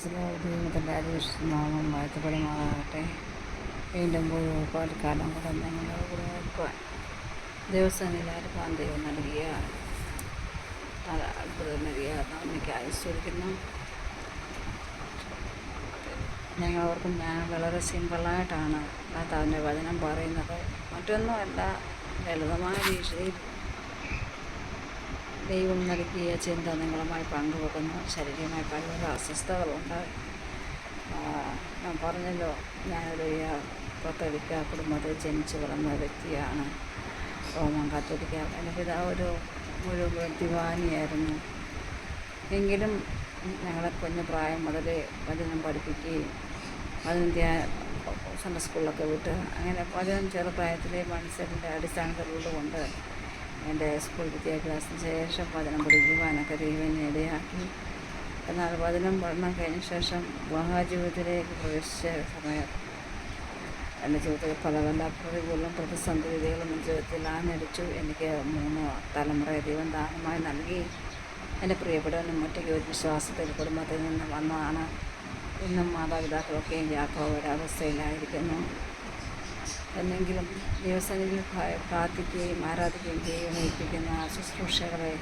ദൈവത്തിൻ്റെ അതിവിശുദ്ധനാമം വാഴ്ത്തപ്പെടുമാറാകട്ടെ. വീണ്ടും ഒരു കാലം കൂടെ ഞങ്ങളുടെ കൂടെ നിൽക്കുവാൻ ദൈവസന്നിധിയിലായിരിക്കാൻ ദൈവം നൽകിയ അത്ഭുതം നൽകിയ നന്ദിക്ക് ആശ്വസിക്കുന്നു. ഞങ്ങളോർക്കും ഞാൻ വളരെ സിമ്പിളായിട്ടാണ് കർത്താവിൻ്റെ വചനം പറയുന്നത്. മറ്റൊന്നുമല്ല, ലളിതമായ രീതിയിൽ ദൈവം നൽകിയ ചിന്ത നിങ്ങളുമായി പങ്കുവെക്കുന്നു. ശാരീരികമായി പല അസ്വസ്ഥതകളുണ്ട്. ഞാൻ പറഞ്ഞല്ലോ, ഞാനൊരു കത്തോലിക്ക കുടുംബത്തിൽ ജനിച്ചു വളർന്ന വ്യക്തിയാണ്. റോമൻ കത്തോലിക്ക. എൻ്റെ പിതാവ് ഒരു മുഴുവൻ ദിവാനിയായിരുന്നു. എങ്കിലും ഞങ്ങളെ കുഞ്ഞു പ്രായം മുതൽ വചനം പഠിപ്പിക്കുകയും സൺഡേ സ്കൂളിലൊക്കെ വിട്ട് അങ്ങനെ വചനം ചെറുപ്രായത്തിലെ മനസ്സിൻ്റെ അടിസ്ഥാനത്തിലുള്ളതുകൊണ്ട് എൻ്റെ സ്കൂൾ വിദ്യാഭ്യാസത്തിന് ശേഷം വചനം പഠിക്കുവാനൊക്കെ ദൈവം ഇടയാക്കി. എന്നാൽ വചനം പഠനം കഴിഞ്ഞ ശേഷം വിവാഹജീവിതത്തിലേക്ക് പ്രവേശിച്ച സമയം എൻ്റെ ജീവിതത്തിൽ പല പ്രതികൂലം പ്രതിസന്ധികളും ജീവിതത്തിൽ ആഞ്ഞടിച്ചു. എനിക്ക് 3 തലമുറ ദൈവം ദാനമായി നൽകി. എൻ്റെ പ്രിയപ്പെട്ടവനും ഒറ്റയ്ക്ക് ഒരു വിശ്വാസത്തിൽ കുടുംബത്തിൽ നിന്ന് വന്നതാണ്. ഇന്നും മാതാപിതാക്കളൊക്കെയും യാക്കോബയുടെ അവസ്ഥയിലായിരിക്കുന്നു. എന്നെങ്കിലും ദൈവസന്നിധിയിൽ പ്രാർത്ഥിക്കുകയും ആരാധിക്കുകയും ദൈവം ഏൽപ്പിക്കുന്ന ശുശ്രൂഷകളെ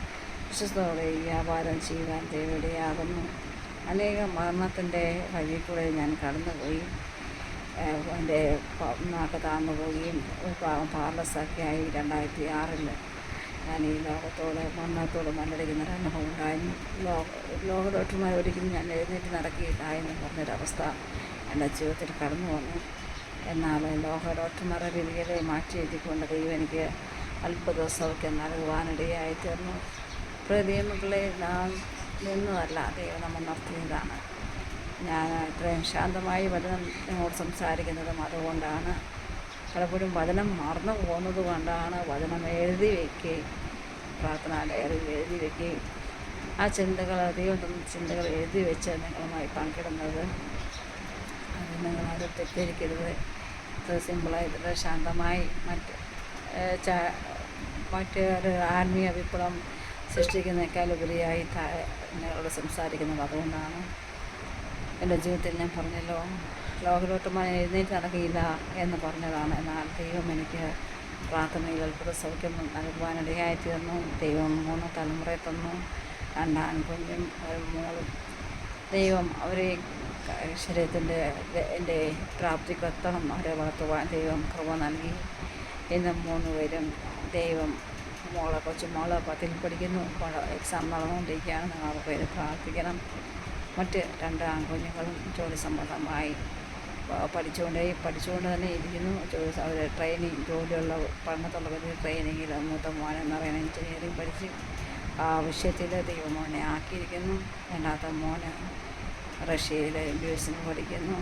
വിശ്വസ്തയോടെ വ്യാപാരം ചെയ്യുവാൻ ദൈവമിടയാകുന്നു. അനേകം മരണത്തിൻ്റെ വഴി കൂടെ ഞാൻ കടന്നുപോയി. എൻ്റെ നാക്ക് താഴ്ന്നു പോവുകയും ഒരു പാവം പാർലസൊക്കെയായി 2006 ഞാൻ ഈ മരണത്തോട് മല്ലടിക്കുന്ന ഒരു അനുഭവം ഉണ്ടായിരുന്നു. ലോക ഡോക്ടർമാർ ഒരിക്കലും ഞാൻ എഴുന്നേറ്റ് നടക്കിയില്ല എന്ന് പറഞ്ഞൊരവസ്ഥ എൻ്റെ ജീവിതത്തിൽ കടന്നു വന്നു. എന്നാൽ ലോക ഡോക്ടർമാരുടെ രീതികളെ മാറ്റി എഴുതിക്കൊണ്ട് ദൈവം എനിക്ക് അത്ഭുത സൗഖ്യം നൽകുവാനിടയായി തീർന്നു. പ്രതിമകളെ നാം നിന്നതല്ല, ദൈവം നമ്മൾ നടത്തിയതാണ്. ഞാൻ ഇത്രയും ശാന്തമായി വചനം നിങ്ങളോട് സംസാരിക്കുന്നതും അതുകൊണ്ടാണ്. പലപ്പോഴും വചനം മറന്നു പോകുന്നത് കൊണ്ടാണ്. വചനം എഴുതി വയ്ക്കുകയും പ്രാർത്ഥന ഡയറിയിൽ എഴുതി വയ്ക്കുകയും ആ ചിന്തകൾ ദൈവം തന്ന ചിന്തകൾ എഴുതി വെച്ച് നിങ്ങളുമായി പങ്കിടുന്നത്. അത് നിങ്ങളത് തെറ്റിദ്ധരിക്കരുത്. ഇത്ര സിമ്പിളായി ഇത്ര ശാന്തമായി മറ്റൊരു ആത്മീയ വിപ്ലവം സൃഷ്ടിക്കുന്നതിനേക്കാളുപരിയായി നിങ്ങളോട് സംസാരിക്കുന്നത്. അതുകൊണ്ടാണ് എൻ്റെ ജീവിതത്തിൽ ഞാൻ പറഞ്ഞല്ലോ, ലോകലോട്ടമായി എഴുന്നേറ്റ് നടക്കില്ല എന്ന് പറഞ്ഞതാണ്. എന്നാൽ ദൈവം എനിക്ക് പ്രാർത്ഥനയിൽ അത്ഭുത സൗഖ്യം നൽകുവാനിടയായി തീർന്നു. ദൈവം 3 തലമുറയെ തന്നു. 2 ആൺകുഞ്ഞും 1 മോളും. ദൈവം അവരെ ശരീരത്തിൻ്റെ എൻ്റെ പ്രാപ്തിക്കൊത്തണം അവരെ വളർത്തുവാൻ ദൈവം കൃപ നൽകി. ഇന്ന് 3 പേരും ദൈവം കൊച്ചുമോള് 10ൽ പഠിക്കുന്നു. എക്സാം നടന്നുകൊണ്ടിരിക്കുകയാണ്. നിങ്ങൾ പേര് പ്രാർത്ഥിക്കണം. മറ്റ് 2 ആൺകുഞ്ഞുങ്ങളും ജോലി സംബന്ധമായി പഠിച്ചുകൊണ്ട് തന്നെ ഇരിക്കുന്നു. അവർ ജോലിയുള്ള പഠനത്തുള്ള ട്രെയിനിങ്ങിൽ മൂത്ത മോനെ മറൈൻ എഞ്ചിനീയറിംഗ് പഠിച്ച് ആ വിഷയത്തിൽ ദൈവമോനെ ആക്കിയിരിക്കുന്നു. രണ്ടാമത്തെ മോന് റഷ്യയിൽ MBA പഠിക്കുന്നു.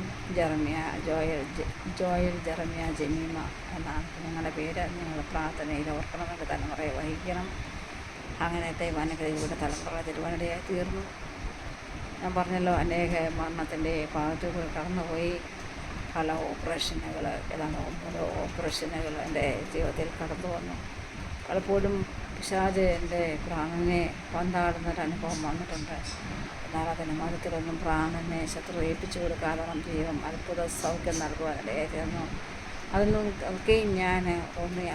ജോയൽ ജെറമിയ ജമീമ എന്നാണ് ഞങ്ങളുടെ പേര്. ഞങ്ങളുടെ പ്രാർത്ഥനയിൽ ഓർക്കണം, എൻ്റെ തലമുറയെ വഹിക്കണം. അങ്ങനെ ദൈവാനുഗ്രഹിയുടെ തലമുറ തിരുവാനിടയായി തീർന്നു. ഞാൻ പറഞ്ഞല്ലോ, അനേക മരണത്തിൻ്റെ ഭാഗത്തുകൂടെ കടന്നുപോയി. പല ഓപ്പറേഷനുകൾ, ഏതാണ്ട് 9 ഓപ്പറേഷനുകൾ എൻ്റെ ജീവിതത്തിൽ കടന്നു വന്നു. പലപ്പോഴും പിശാച് എൻ്റെ പ്രാണനെ പന്താടുന്നൊരനുഭവം വന്നിട്ടുണ്ട്. എന്നാൽ അതിന് മതത്തിലൊന്നും പ്രാണനെ ശത്രു ഏൽപ്പിച്ചു കൊടുക്കാതെ ദൈവം അത്ഭുത സൗഖ്യം നൽകുവാനിടയായി തീർന്നു. അതിലൊക്കെയും ഞാൻ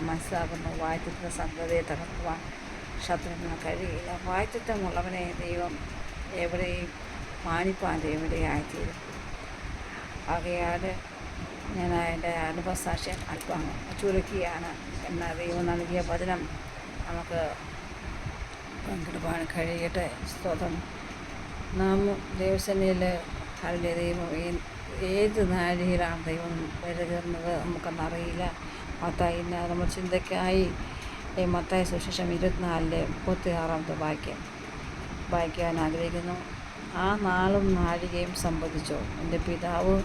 മനസ്സിലാക്കുന്നു, വായ്ത്തത്വ സന്തതിയെ തകർക്കുവാൻ ശത്രുവിന് കഴിയില്ല. വായ്ത്തത്വമുള്ളവനെ ദൈവം എവിടെയും മാനിപ്പാൻ ദൈവമിടയായിത്തീരും. ആകയാൽ ഞാൻ എൻ്റെ അനുഭവസാക്ഷ്യം അല്പം ചുരുക്കിയാണ്. എന്നാൽ ദൈവം നൽകിയ വചനം നമുക്ക് പങ്കിടുവാൻ കഴിയട്ടെ. സ്തോത്രം. നാം ദൈവസേനയിൽ അതിൻ്റെ ദൈവം ഏത് നാഴികയിലാണ് ദൈവം വരുന്നത് നമുക്കെന്നറിയില്ല. മത്തായിന് നമ്മൾ ചിന്തയ്ക്കായി മത്തായി സുവിശേഷം 24:36 വായിക്കാൻ ആഗ്രഹിക്കുന്നു. ആ നാളും നാഴികയും സംബന്ധിച്ചോ എൻ്റെ പിതാവ്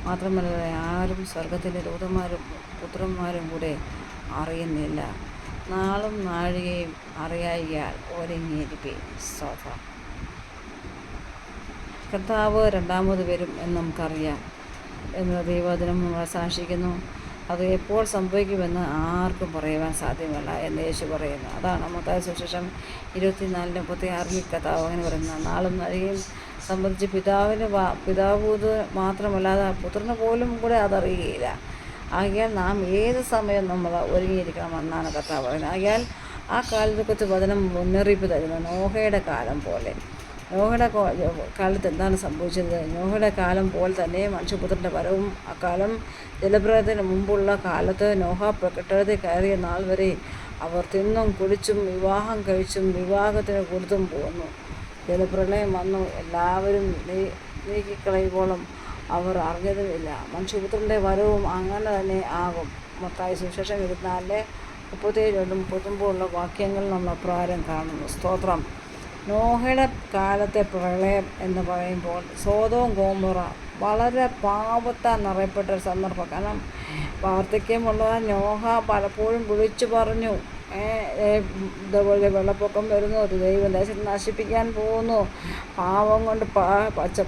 മാത്രമല്ല, ആരും സ്വർഗത്തിലെ ദൂതന്മാരും പുത്രന്മാരും കൂടെ അറിയുന്നില്ല. നാളും നാഴികയും അറിയായികയാൽ ഒരുങ്ങിയിരിപ്പീൻ. സ്തോത്രം. കർത്താവ് രണ്ടാമത് വരും എന്ന് നമുക്കറിയാം എന്ന് ദൈവവചനം നമ്മളെ സാക്ഷിക്കുന്നു. അത് എപ്പോൾ സംഭവിക്കുമെന്ന് ആർക്കും പറയുവാൻ സാധ്യമല്ല എന്ന് യേശു പറയുന്നു. അതാണ് മത്തായി സുവിശേഷം 24:36 കർത്താവ് അങ്ങനെ പറയുന്നത്. നാളും നാഴികയും സംബന്ധിച്ച് പിതാവ് മാത്രമല്ലാതെ പുത്രന് പോലും കൂടെ അതറിയുകയില്ല. ആകയാൽ നാം ഏത് സമയം നമ്മൾ ഒരുങ്ങിയിരിക്കണമെന്നാണ് കർത്താവ് പറയുന്നത്. ആകയാൽ ആ കാലത്തെക്കുറിച്ച് വചനം മുന്നറിയിപ്പ് തരുന്നു. നോഹയുടെ കാലം പോലെ. നോഹയുടെ കാലത്ത് എന്താണ് സംഭവിച്ചത്? നോഹയുടെ കാലം പോലെ തന്നെ മനുഷ്യപുത്രൻ്റെ വരവും അക്കാലം ജലപ്രളയത്തിന് മുമ്പുള്ള കാലത്ത് നോഹ കെട്ടിടത്തിൽ കയറിയ നാൾ വരെ അവർ തിന്നും കുടിച്ചും വിവാഹം കഴിച്ചും വിവാഹത്തിന് കൊടുത്തും പോന്നു. ജലപ്രളയം വന്നു, എല്ലാവരും നീക്കിക്കളയുമ്പോഴും അവർ അറിഞ്ഞതുമില്ല. മനുഷ്യപുത്രൻ്റെ വരവും അങ്ങനെ തന്നെ ആകും. മത്തായി സുവിശേഷം 24:37-39 വാക്യങ്ങൾ നമ്മൾ അപ്രകാരം കാണുന്നു. സ്തോത്രം. നോഹയുടെ കാലത്തെ പ്രളയം എന്ന് പറയുമ്പോൾ സോദോം ഗോമോറ വളരെ പാപത്താൽ നിറയപ്പെട്ട ഒരു സന്ദർഭം. കാരണം വാർദ്ധക്യമുള്ള നോഹ പലപ്പോഴും വിളിച്ചു പറഞ്ഞു, ഇതുപോലെ വെള്ളപ്പൊക്കം വരുന്നു, ദൈവം ദേശത്ത് നശിപ്പിക്കാൻ പോകുന്നു, പാവം കൊണ്ട്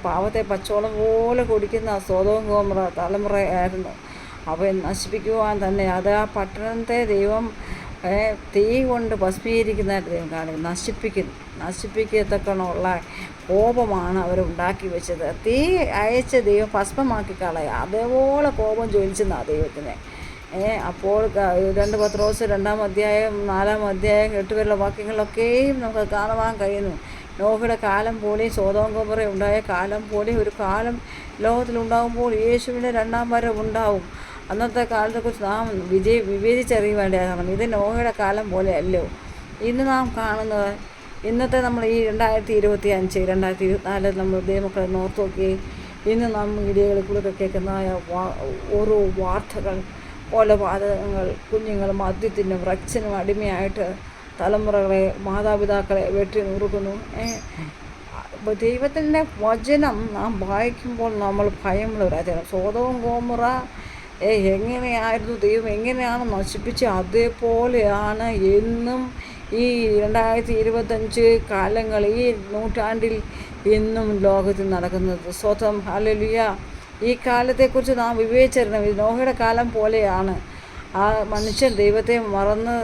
പാവത്തെ പച്ചവെള്ളം പോലെ കുടിക്കുന്ന സോദോം ഗോമോറ തലമുറയായിരുന്നു. അവയെ നശിപ്പിക്കുവാൻ തന്നെ അത് ആ പട്ടണത്തെ ദൈവം തീ കൊണ്ട് ഭസ്മീകരിക്കുന്നതായിട്ട് ദൈവം കാണിക്കും. നശിപ്പിക്കത്തക്കണമുള്ള കോപമാണ് അവരുണ്ടാക്കി വെച്ചത്. തീ അയച്ച് ദൈവം ഭസ്മമാക്കി കളയുക, അതേപോലെ കോപം ജ്വലിച്ചെന്നാണ് ദൈവത്തിന്. അപ്പോൾ 2 പത്രോസ് 2-ാം അധ്യായം 4-ാം അധ്യായം 8 വരെയുള്ള വാക്യങ്ങളിലൊക്കെയും നമുക്ക് കാണുവാൻ കഴിയുന്നു. നോഹയുടെ കാലം പോലെ സോദോം ഗോമോറ ഉണ്ടായ കാലം പോലെ ഒരു കാലം ലോകത്തിലുണ്ടാകുമ്പോൾ യേശുവിൻ്റെ 2-ാം വരവ് ഉണ്ടാവും. അന്നത്തെ കാലത്തെക്കുറിച്ച് നാം വിവേചിച്ചറിയുവേണ്ടതാണ്. ഇത് നോഹയുടെ കാലം പോലെ അല്ലോ ഇന്ന് നാം കാണുന്നത്. ഇന്നത്തെ നമ്മൾ ഈ 2025 2024 നമ്മൾ ദൈവമക്കളെ നോർത്ത് നോക്കി ഇന്ന് നാം മീഡിയകളിൽ കൂടെ കേൾക്കുന്ന ഓരോ വാർത്തകൾ, കൊലപാതകങ്ങൾ, കുഞ്ഞുങ്ങൾ മദ്യത്തിനും ഡ്രഗ്സിനും അടിമയായിട്ട് തലമുറകളെ മാതാപിതാക്കളെ വെട്ടി നുറുക്കുന്നു. ദൈവത്തിൻ്റെ വചനം നാം വായിക്കുമ്പോൾ നമ്മൾ ഭയമുള്ളവരാണ്. സോദോം ഗോമോറ എങ്ങനെയായിരുന്നു ദൈവം എങ്ങനെയാണ് നശിപ്പിച്ച് അതേപോലെയാണ് എന്നും ഈ 2025 കാലങ്ങൾ, ഈ നൂറ്റാണ്ടിൽ എന്നും ലോകത്തിൽ നടക്കുന്നത്. സ്വതം ഹല്ലേലൂയ. ഈ കാലത്തെക്കുറിച്ച് നാം വിവേചിച്ചിരുന്നു. ഇത് നോഹയുടെ കാലം പോലെയാണ്. ആ മനുഷ്യൻ ദൈവത്തെ മറന്ന്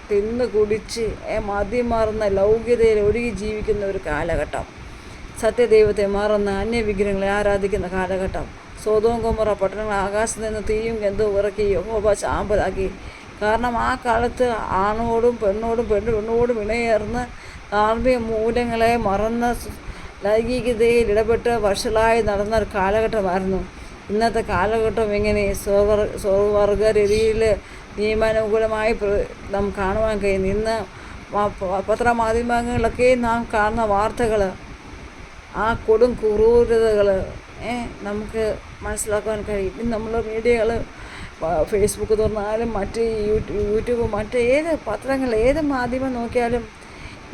തിന്ന് കുടിച്ച് മതിമറന്ന ലൗകികതയിൽ ഒഴുകി ജീവിക്കുന്ന ഒരു കാലഘട്ടം. സത്യദൈവത്തെ മറന്ന് അന്യവിഗ്രഹങ്ങളെ ആരാധിക്കുന്ന കാലഘട്ടം. സോദോം ഗോമോറ പട്ടണങ്ങൾ ആകാശത്ത് നിന്ന് തീയും ഗന്ധവും ഇറക്കി യഹോവ ചാമ്പലാക്കി. കാരണം ആ കാലത്ത് ആണോടും പെണ്ണോടും ഇണയേർന്ന് ധാർമ്മിക മൂല്യങ്ങളെ മറന്ന് ലൈംഗികതയിൽ ഇടപെട്ട് വഷളായി നടന്ന ഒരു കാലഘട്ടമായിരുന്നു. ഇന്നത്തെ കാലഘട്ടം എങ്ങനെ സ്വർഗരീതിയിൽ നിയമാനുകൂലമായി നാം കാണുവാൻ കഴിയുന്നു. ഇന്ന് പത്രമാധ്യമങ്ങളിലൊക്കെ നാം കാണുന്ന വാർത്തകൾ, ആ കൊടും ക്രൂരതകൾ നമുക്ക് മനസ്സിലാക്കാൻ കഴിയും. ഇന്ന് നമ്മൾ മീഡിയകൾ ഫേസ്ബുക്ക് തുറന്നാലും മറ്റ് യൂട്യൂബ് മറ്റ് ഏത് പത്രങ്ങൾ ഏത് മാധ്യമം നോക്കിയാലും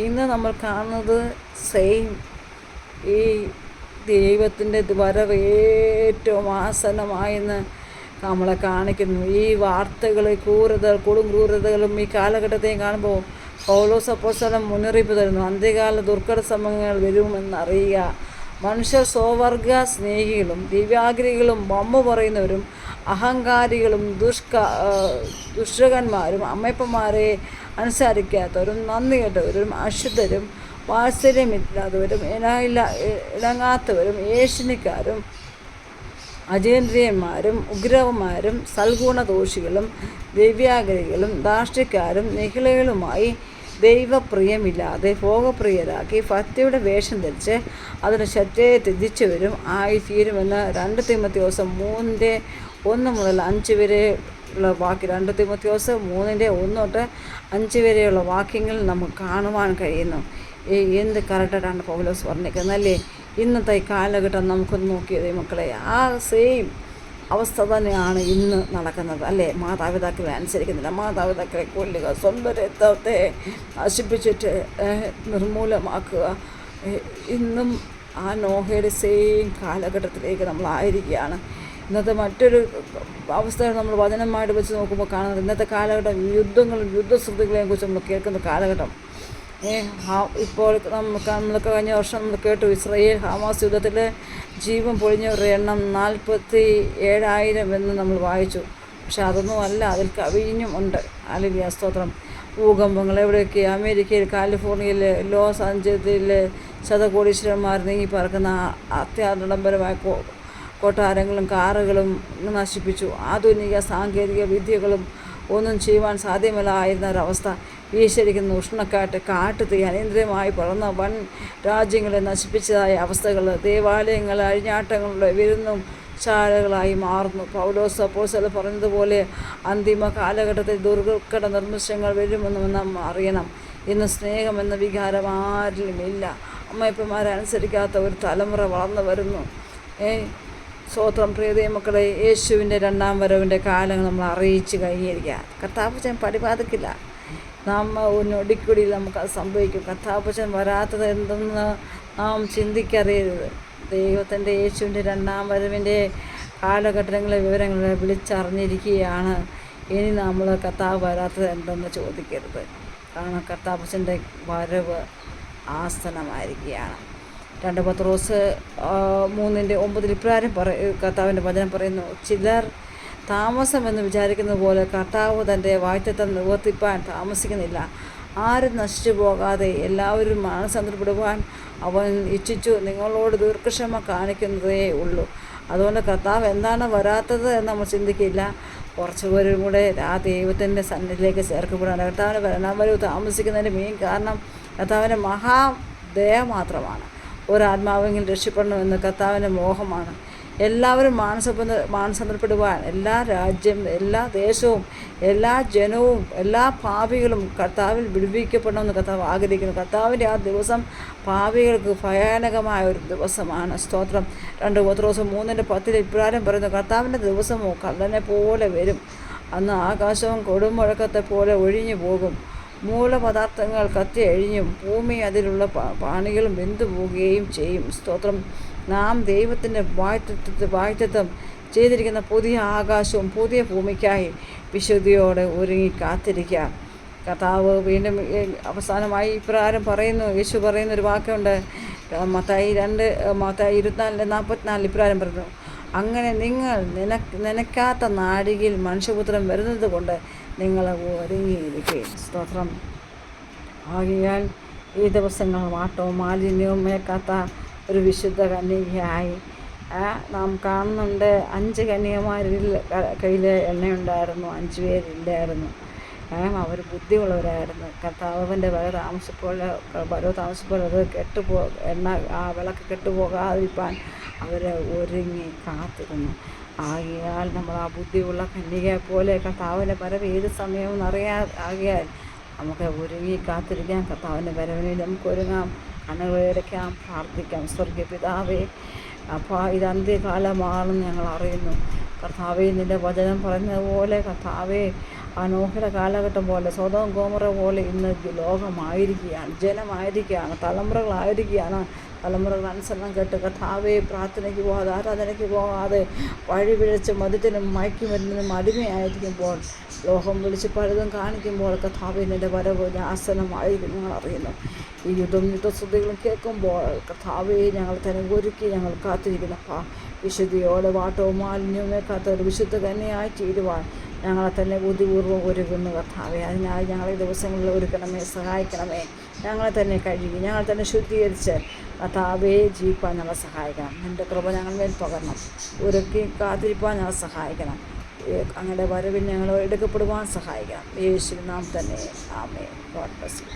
ഇന്ന് നമ്മൾ കാണുന്നത് സെയിം. ഈ ദൈവത്തിൻ്റെ വരവ് ഏറ്റവും ആസന്നമായെന്ന് നമ്മളെ കാണിക്കുന്നു. ഈ വാർത്തകൾ കൊടും ക്രൂരതകളും ഈ കാലഘട്ടത്തെയും കാണുമ്പോൾ പൗലോസ് അപ്പോസ്തലൻ മുന്നറിയിപ്പ് തരുന്നു. അന്ത്യകാല ദുർഘട സമയങ്ങൾ വരുമെന്നറിയുക. മനുഷ്യർ സ്വവർഗ സ്നേഹികളും ദിവ്യാഗ്രഹികളും വമ്പ് പറയുന്നവരും അഹങ്കാരികളും ദുഷ്ടകന്മാരും അമ്മയപ്പന്മാരെ അനുസരിക്കാത്തവരും നന്ദി കെട്ടവരും അശുദ്ധരും വാത്സല്യമില്ലാത്തവരും ഇണങ്ങാത്തവരും ഏഷണിക്കാരും അജേന്ദ്രിയന്മാരും ഉഗ്രവന്മാരും സൽഗുണദോഷികളും ദിവ്യാഗ്രഹികളും ധാർഷ്ട്യക്കാരും നിഖിലകളുമായി ദൈവപ്രിയമില്ലാതെ ഭോഗപ്രിയരാക്കി ഭക്തിയുടെ വേഷം ധരിച്ച് അതിന് ശക്തിയെ ത്യജിച്ചവരും ആയിത്തീരുമെന്ന് 2 തീമോഥെയോസ് 3:1-5 വരെയുള്ള വാക്യം 2 തീമോഥെയോസ് 3:1-5 വരെയുള്ള വാക്യങ്ങൾ നമുക്ക് കാണുവാൻ കഴിയുന്നു. എന്ത് കറക്റ്റായിട്ടാണ് പൗലോസ് പറഞ്ഞിരിക്കുന്നത് അല്ലേ? ഇന്നത്തെ കാലഘട്ടം നമുക്കൊന്ന് നോക്കിയത് മക്കളെ, ആ സെയിം അവസ്ഥ തന്നെയാണ് ഇന്ന് നടക്കുന്നത് അല്ലേ? മാതാപിതാക്കളെ അനുസരിക്കുന്നില്ല, മാതാപിതാക്കളെ കൊല്ലുക, സ്വന്തം രക്തത്തെ നശിപ്പിച്ചിട്ട് നിർമൂലമാക്കുക. ഇന്നും ആ നോഹയുടെ സെയിം കാലഘട്ടത്തിലേക്ക് നമ്മളായിരിക്കുകയാണ്. ഇന്നത്തെ മറ്റൊരു അവസ്ഥ നമ്മൾ വചനമായിട്ട് വെച്ച് നോക്കുമ്പോൾ കാണുന്നത് ഇന്നത്തെ കാലഘട്ടം യുദ്ധങ്ങളും യുദ്ധശ്രുതികളെയും കുറിച്ച് നമ്മൾ കേൾക്കുന്ന കാലഘട്ടം. ഇപ്പോൾ നമ്മൾ കഴിഞ്ഞ വർഷം നമ്മൾ കേട്ടു, ഇസ്രായേൽ ഹമാസ് യുദ്ധത്തിൽ ജീവൻ പൊഴിഞ്ഞവരുടെ എണ്ണം 47,000 എന്ന് നമ്മൾ വായിച്ചു. പക്ഷെ അതൊന്നും അല്ല, അതിൽ കവിഞ്ഞും ഉണ്ട്. ഹല്ലേലൂയ, സ്തോത്രം. ഭൂകമ്പങ്ങൾ എവിടെയൊക്കെ? അമേരിക്കയിൽ, കാലിഫോർണിയയിൽ, ലോസ് ആഞ്ചലസിൽ, ശതകോടീശ്വരന്മാർ നീങ്ങി പറക്കുന്ന അത്യാഡംബരമായ കൊട്ടാരങ്ങളും കാറുകളും നശിപ്പിച്ചു. ആധുനിക സാങ്കേതിക വിദ്യകളും ഒന്നും ചെയ്യുവാൻ സാധ്യമല്ലായിരുന്ന ഒരവസ്ഥ. വീശടിക്കുന്ന ഉഷ്ണക്കാറ്റ്, കാട്ടുതീ, അനിയന്ത്രിതമായി പടർന്ന വൻ രാജ്യങ്ങളെ നശിപ്പിച്ചതായ അവസ്ഥകൾ, ദേവാലയങ്ങൾ അഴിഞ്ഞാട്ടങ്ങളുടെ വിരുന്നും ശാലകളായി മാറുന്നു. പൗലോസ് അപ്പോസ്തലൻ പറഞ്ഞതുപോലെ അന്തിമ കാലഘട്ടത്തിൽ ദുർഘട നിർമ്മിഷങ്ങൾ വരുമെന്ന് നാം അറിയണം. ഇന്ന് സ്നേഹമെന്ന വികാരം ആരിലുമില്ല. അമ്മയപ്പന്മാരെ അനുസരിക്കാത്ത ഒരു തലമുറ വളർന്നു വരുന്നു. സ്വോത്രം. പ്രിയ മക്കളെ, യേശുവിൻ്റെ രണ്ടാം വരവിൻ്റെ കാലങ്ങൾ നമ്മൾ അറിയിച്ച് കഴിഞ്ഞിരിക്കുക. കർത്താപ്പച്ചൻ പടിപാതിക്കില്ല. നൊടിക്കുടിയിൽ നമുക്കത് സംഭവിക്കും. കർത്താപ്പച്ചൻ വരാത്തത് എന്തെന്ന് നാം ചിന്തിക്കറിയരുത്. ദൈവത്തിൻ്റെ യേശുവിൻ്റെ രണ്ടാം വരവിൻ്റെ കാലഘട്ടങ്ങളെ വിവരങ്ങളെ വിളിച്ചറിഞ്ഞിരിക്കുകയാണ്. ഇനി നമ്മൾ കർത്താവ് വരാത്തത് എന്തെന്ന് ചോദിക്കരുത്. കാരണം കർത്താപ്പച്ചൻ്റെ വരവ് ആസന്നമായിരിക്കുകയാണ്. 2 പത്രോസ് 3:9 ഇപ്രകാരം കർത്താവിൻ്റെ വചനം പറയുന്നു: ചിലർ താമസമെന്ന് വിചാരിക്കുന്നത് പോലെ കർത്താവ് തൻ്റെ വാഗ്ദത്തം നിവർത്തിപ്പാൻ താമസിക്കുന്നില്ല. ആരും നശിച്ചു പോകാതെ എല്ലാവരും മാനസാന്തരപ്പെടുവാൻ അവൻ ഇച്ഛിച്ചു. നിങ്ങളോട് ദീർഘക്ഷമ കാണിക്കുന്നതേ ഉള്ളൂ. അതുകൊണ്ട് കർത്താവ് എന്താണ് വരാത്തത് എന്ന് നമ്മൾ ചിന്തിക്കില്ല. കുറച്ച് പേരും കൂടെ ആ ദൈവത്തിൻ്റെ സന്നിധിയിലേക്ക് ചേർക്കപ്പെടാൻ കർത്താവിൻ്റെ വരവ് താമസിക്കുന്നതിൻ്റെ മെയിൻ കാരണം കർത്താവിൻ്റെ മഹാദയ മാത്രമാണ്. ഒരാത്മാവെങ്കിലും രക്ഷപ്പെടണമെന്ന് കർത്താവിൻ്റെ മോഹമാണ്. എല്ലാവരും മാനസാന്തരപ്പെടുവാൻ എല്ലാ രാജ്യം, എല്ലാ ദേശവും, എല്ലാ ജനവും, എല്ലാ പാപികളും കർത്താവിൽ വിടുവിക്കപ്പെടണമെന്ന് കർത്താവ് ആഗ്രഹിക്കുന്നു. കർത്താവിൻ്റെ ആ ദിവസം പാപികൾക്ക് ഭയാനകമായ ഒരു ദിവസമാണ്. സ്തോത്രം. 2 പത്രോസ് 3:10 ഇപ്രകാരം പറയുന്നു: കർത്താവിൻ്റെ ദിവസമോ കള്ളനെ പോലെ വരും. അന്ന് ആകാശവും കൊടുമുഴക്കത്തെ പോലെ ഒഴിഞ്ഞു പോകും. മൂലപദാർത്ഥങ്ങൾ കത്തി അഴിഞ്ഞും ഭൂമി അതിലുള്ള പ്രാണികളും വെന്തു പോവുകയും ചെയ്യും. സ്തോത്രം. നാം ദൈവത്തിൻ്റെ വാഗ്ദത്തം ചെയ്തിരിക്കുന്ന പുതിയ ആകാശവും പുതിയ ഭൂമിക്കായി വിശുദ്ധിയോടെ ഒരുങ്ങി കാത്തിരിക്കാം. കർത്താവ് വീണ്ടും അവസാനമായി ഇപ്രകാരം പറയുന്നു. യേശു പറയുന്നൊരു വാക്കുണ്ട്. മത്തായി 24:44 ഇപ്രകാരം പറയുന്നു: അങ്ങനെ നിങ്ങൾ നനയ്ക്കാത്ത നാഴികയിൽ മനുഷ്യപുത്രൻ വരുന്നത് കൊണ്ട് നിങ്ങൾ ഒരുങ്ങിയിരിക്കുകയും. സ്തോത്രം. ആകയാൽ ഈ ദിവസങ്ങൾ വാട്ടവും മാലിന്യവും മേക്കാത്ത ഒരു വിശുദ്ധ കന്യകയായി നാം കാണുന്നുണ്ട്. 5 കന്യകമാരിൽ കയ്യിൽ എണ്ണയുണ്ടായിരുന്നു, 5 പേരില്ലായിരുന്നു. അവർ ബുദ്ധിയുള്ളവരായിരുന്നു. കർത്താവിൻ്റെ വരവ് താമസിപ്പോൾ അത് എണ്ണ ആ വിളക്ക് കെട്ടുപോകാതിരിക്കാൻ അവർ ഒരുങ്ങി കാത്തിരുന്നു. ആകയാൽ നമ്മൾ ആ ബുദ്ധിയുള്ള കന്യകയെ പോലെ കർത്താവിൻ്റെ വരവ് ഏത് സമയവും ആകയാൽ നമുക്ക് ഒരുങ്ങി കാത്തിരിക്കാം. കർത്താവിൻ്റെ വരവിന് നമുക്ക് ഒരുങ്ങാം, കണ്ണുകളടയ്ക്കാം, പ്രാർത്ഥിക്കാം. സ്വർഗീയ പിതാവേ, അപ്പോൾ ഇത് അന്ത്യകാലമാണെന്ന് ഞങ്ങൾ അറിയുന്നു. കർത്താവേ, നിൻ്റെ വചനം പറഞ്ഞതുപോലെ കർത്താവേ, ആ നോഹയുടെ കാലഘട്ടം പോലെ, സൊദോം ഗോമോറ പോലെ ഇന്ന് ലോകമായിരിക്കുകയാണ്, ജനമായിരിക്കുകയാണ്, തലമുറകളായിരിക്കുകയാണ്. തലമുറകൾ അനുസരണം കേട്ട് കർത്താവേ, പ്രാർത്ഥനയ്ക്ക് പോകാതെ, ആരാധനയ്ക്ക് പോകാതെ, വഴി പിഴച്ച് മദ്യത്തിനും മയക്കുമരുന്നിനും അടിമയായിരിക്കുമ്പോൾ, ലോകം വിളിച്ച് പലതും കാണിക്കുമ്പോൾ കർത്താവേ, നിൻ്റെ വരവ് ആസന്നമായിരിക്കും ഞങ്ങൾ അറിയുന്നു. ഈ യുദ്ധശ്രുതികളും കേൾക്കുമ്പോൾ കർത്താവേ, ഞങ്ങൾ തന്നെ ഒരുക്കി ഞങ്ങൾ കാത്തിരിക്കുന്നു. വിശുദ്ധിയോടെ വാട്ടവും മാലിന്യവും വെക്കാത്ത ഒരു വിശുദ്ധ കന്യയായി തീരുവാൻ ഞങ്ങളെ തന്നെ ബുദ്ധിപൂർവ്വം ഒരുക്കുന്നു കർത്താവേ. അതിനായി ഞങ്ങളെ ദിവസങ്ങളിൽ ഒരുക്കണമേ, സഹായിക്കണമേ. ഞങ്ങളെ തന്നെ കഴുകി, ഞങ്ങൾ തന്നെ ശുദ്ധീകരിച്ച് കർത്താവേ ജീവിപ്പാൻ ഞങ്ങളെ സഹായിക്കണം. നിൻ്റെ കൃപ ഞങ്ങൾ മേൽ പകരണം. ഒരുക്കി കാത്തിരിപ്പാൻ ഞങ്ങളെ സഹായിക്കണം. അങ്ങയുടെ വരവിൽ ഞങ്ങൾ എടുക്കപ്പെടുവാൻ സഹായിക്കണം. യേശുവിൻ നാമത്തിൽ തന്നെ. ആമേൻ. God bless U.